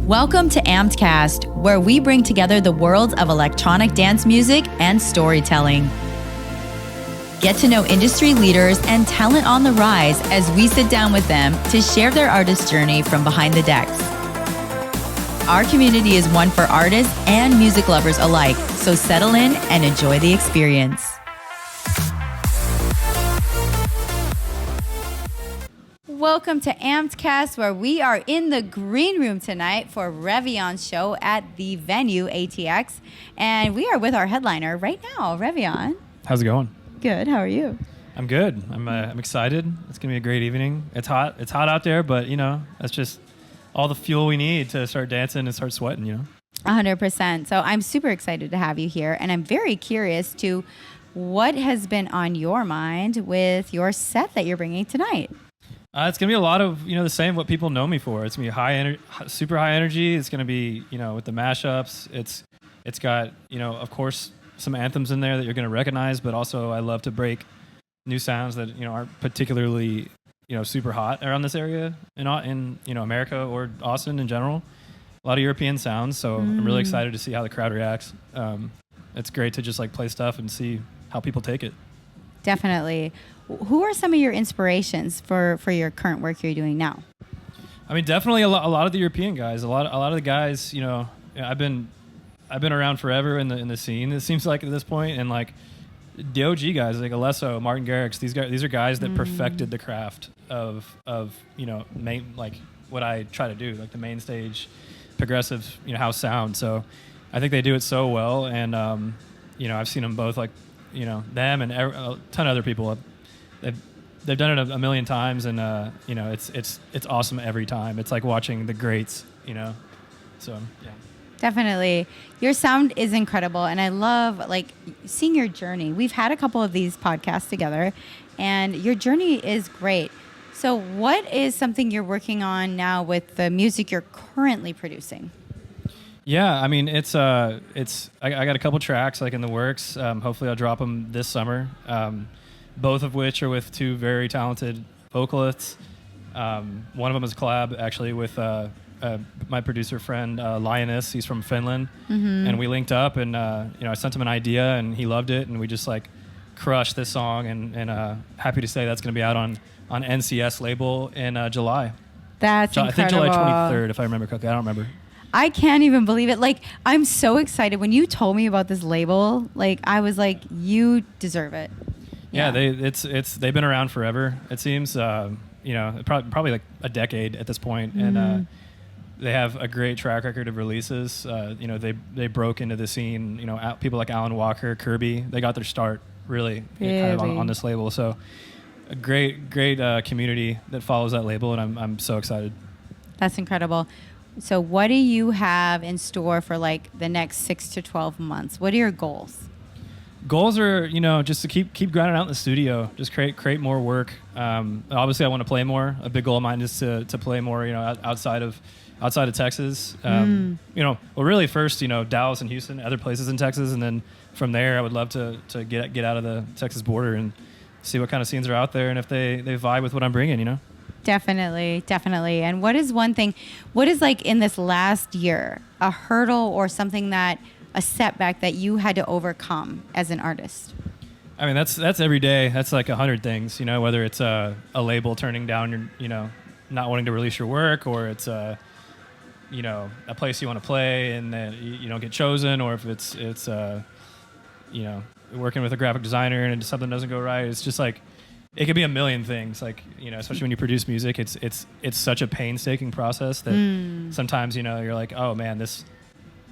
Welcome to Ampedcast, where we bring together the worlds of electronic dance music and storytelling. Get to know industry leaders and talent on the rise as we sit down with them to share their artist journey from behind the decks. Our community is one for artists and music lovers alike, so settle in and enjoy the experience. Welcome to Ampedcast, where we are in the green room tonight for Revaeon's show at the Venue ATX. And we are with our headliner right now, Revaeon. How's it going? Good. How are you? I'm good. I'm excited. It's going to be a great evening. It's hot. It's hot out there, but, that's just all the fuel we need to start dancing and start sweating, 100%. So I'm super excited to have you here. And I'm very curious to what has been on your mind with your set that you're bringing tonight. It's going to be a lot of, the same what people know me for. It's going to be super high energy. It's going to be, with the mashups. It's got, of course, some anthems in there that you're going to recognize, but also I love to break new sounds that, aren't particularly, super hot around this area in America or Austin in general. A lot of European sounds. So I'm really excited to see how the crowd reacts. It's great to just play stuff and see how people take it. Definitely. Who are some of your inspirations for your current work you're doing now? I mean, definitely a lot of the European guys. A lot of the guys. I've been around forever in the scene. It seems like at this point, and the OG guys like Alesso, Martin Garrix. These are guys that perfected the craft of main, what I try to do, the main stage, progressive house sound. So I think they do it so well, and I've seen them both them and a ton of other people. They've done it a million times, and it's awesome every time. It's like watching the greats, So yeah, definitely. Your sound is incredible, and I love seeing your journey. We've had a couple of these podcasts together, and your journey is great. So, what is something you're working on now with the music you're currently producing? Yeah, I mean I got a couple tracks in the works. Hopefully, I'll drop them this summer. Both of which are with two very talented vocalists. One of them is a collab, actually, with my producer friend, Lioness. He's from Finland. And we linked up, and I sent him an idea, and he loved it, and we just crushed this song, and happy to say that's going to be out on NCS label in July. That's incredible. I think July 23rd, if I remember correctly. I don't remember. I can't even believe it. I'm so excited. When you told me about this label, I was like, you deserve it. Yeah, they've been around forever. It seems, probably a decade at this point, and they have a great track record of releases. They broke into the scene. People like Alan Walker, Kirby, they got their start really kind of on this label. So a great community that follows that label, and I'm so excited. That's incredible. So what do you have in store for the next 6 to 12 months? What are your goals? Goals are, just to keep grinding out in the studio, just create more work. Obviously, I want to play more. A big goal of mine is to play more, outside of Texas. Well, really first, Dallas and Houston, other places in Texas, and then from there, I would love to get out of the Texas border and see what kind of scenes are out there, and if they vibe with what I'm bringing, Definitely. And what is in this last year, a hurdle or something a setback that you had to overcome as an artist? I mean, that's every day. That's 100 things, whether it's a label turning down your, not wanting to release your work, or it's a place you want to play and then you don't get chosen, or if it's working with a graphic designer and something doesn't go right. It's just it could be a million things, especially when you produce music. It's such a painstaking process that sometimes, you're like, oh man, this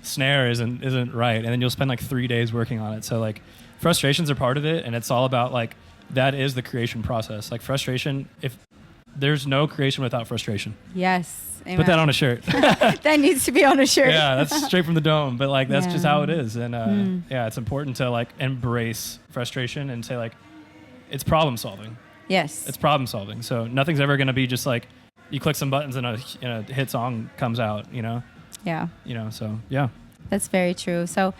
snare isn't right, and then you'll spend 3 days working on it. So frustrations are part of it, and it's all about that is the creation process. Frustration, if there's no creation without frustration. Yes, amen. Put that on a shirt. That needs to be on a shirt. Yeah, that's straight from the dome, but that's just how it is. And it's important to embrace frustration and say it's problem solving. Yes, it's problem solving. So nothing's ever going to be just you click some buttons and a hit song comes out. Yeah. So yeah. That's very true. So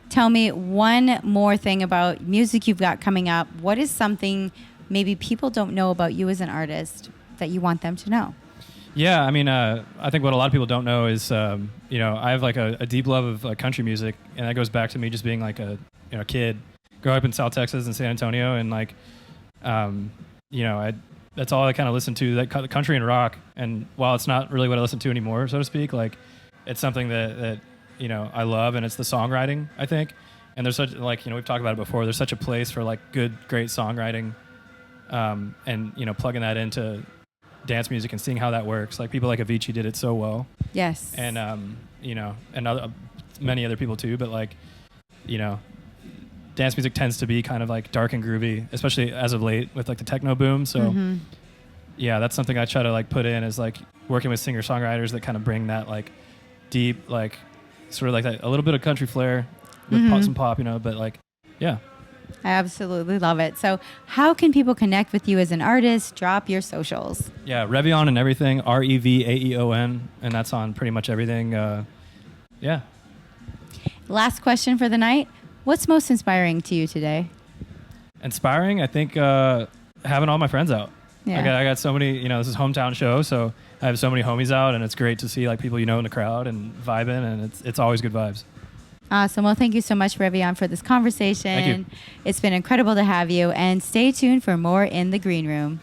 tell me one more thing about music you've got coming up. What is something maybe people don't know about you as an artist that you want them to know? Yeah, I mean, I think what a lot of people don't know is, you know, I have like a deep love of country music, and that goes back to me just being like a kid, growing up in South Texas and San Antonio, and like, you know, that's all I kind of listen to, that country and rock. And while it's not really what I listen to anymore, so to speak, like, it's something that you know I love, and it's the songwriting, I think. And there's such, like, you know, we've talked about it before. There's such a place for like great songwriting, and you know, plugging that into dance music and seeing how that works. Like people like Avicii did it so well. Yes. And you know, and many other people too. But like, you know, dance music tends to be kind of like dark and groovy, especially as of late with like the techno boom. So yeah, that's something I try to like put in, is like working with singer songwriters that kind of bring that like deep, like sort of like that, a little bit of country flair with some pop, you know. But like, yeah. I absolutely love it. So how can people connect with you as an artist? Drop your socials. Yeah, Revaeon and everything, Revaeon, and that's on pretty much everything. Yeah. Last question for the night. What's most inspiring to you today? Inspiring, I think having all my friends out. Yeah. I got so many, you know, this is hometown show, so I have so many homies out, and it's great to see like people you know in the crowd and vibing, and it's always good vibes. Awesome. Well, thank you so much, Revaeon, for this conversation. Thank you. It's been incredible to have you, and stay tuned for more in the green room.